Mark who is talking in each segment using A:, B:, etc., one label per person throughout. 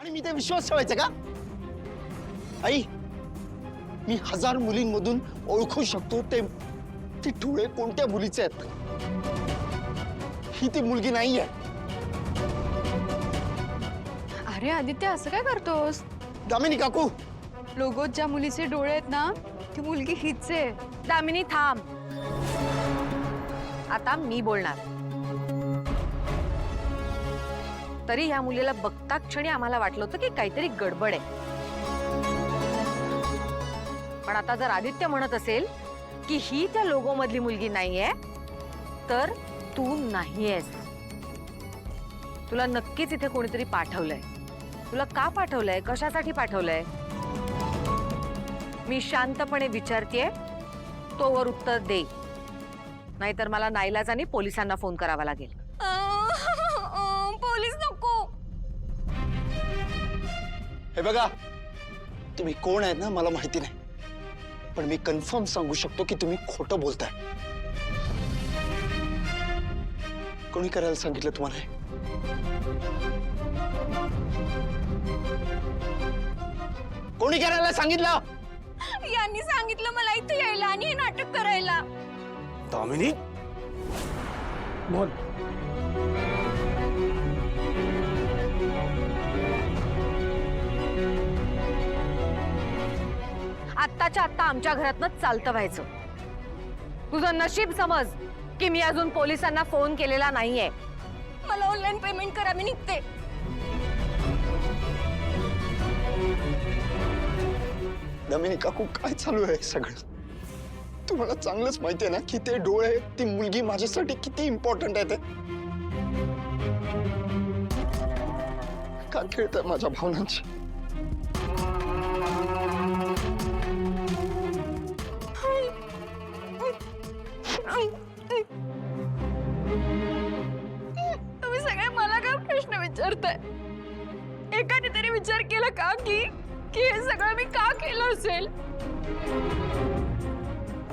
A: आणि मी ते विश्वास ठेवायचा का? आई, मी 1000 मुलींमधून ओळखू शकतो ते डोळे कोणत्या मुलीचे आहेत. ही ती मुलगी नाहीये.
B: अरे आदित्य, असं काय करतोस?
A: दामिनी काकू,
B: लोगोत ज्या मुलीचे डोळे आहेत ना, ती मुलगी हीच आहे.
C: दामिनी थांब, आता मी बोलणार. तरी ह्या मुलीला बघता क्षणी आम्हाला वाटलं होतं की काहीतरी गडबड आहे. पण आता जर आदित्य म्हणत असेल की ही त्या लोगो मधली मुलगी नाहीये, तर तू नाहीयेस. तुला नक्कीच इथे कोणीतरी पाठवलंय. तुला का पाठवलंय, कशासाठी पाठवलंय, मी शांतपणे विचारतेय. तोवर उत्तर दे, नाहीतर मला नाईलाजाने पोलिसांना फोन करावा लागेल.
B: पोलीस नको.
A: हे बघा, तुम्ही कोण आहेत ना मला माहिती नाही, पण मी कन्फर्म सांगू शकतो की तुम्ही खोटं बोलताय. कोणी करायला सांगितलं तुम्हाला हे? कोणी करायला सांगितलं?
B: यांनी सांगितलं मला इथे यायला आणि हे नाटक करायला.
A: दामिनी, बोल.
C: आत्ताच्या आत्ता आमच्या घरातनं चालतं व्हायचं. तुझं नशीब समज की मी अजून पोलिसांना फोन केलेला नाहीये.
B: मला ऑनलाईन पेमेंट करा, मी निघते.
A: दामिनी काकू, काय चालू आहे सगळं? तुम्हाला चांगलंच माहिती आहे ना की ते डोळे, ती मुलगी माझ्यासाठी किती इम्पॉर्टंट आहे. ते का खेळताय माझ्या भावनांची?
B: तुम्ही सगळे मला काय प्रश्न विचारताय? एकाने तरी विचार केला का की हे सगळं मी का केलं असेल?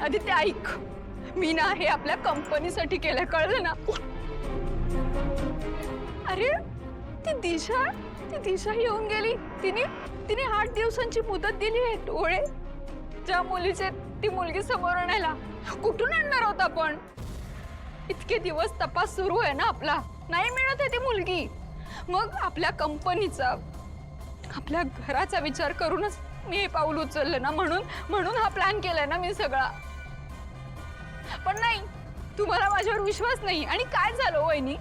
B: आदित्य ऐक, मी ना हे आपल्या कंपनीसाठी केलं, कळलं ना? अरे ती दिशा येऊन गेली. तिने 8 दिवसांची मुदत दिली आहे. डोळे ज्या मुलीचे ती मुलगी समोर आणायला कुठून आणणार होता? पण इतके दिवस तपास सुरू आहे ना आपला, नाही मिळत आहे ती मुलगी. मग आपल्या कंपनीचा, आपल्या घराचा विचार करूनच मी हे पाऊल उचललं ना. म्हणून हा प्लॅन केलाय ना मी सगळा. पण नाही, तुम्हाला माझ्यावर विश्वास नाही. आणि काय झालं वहिनी,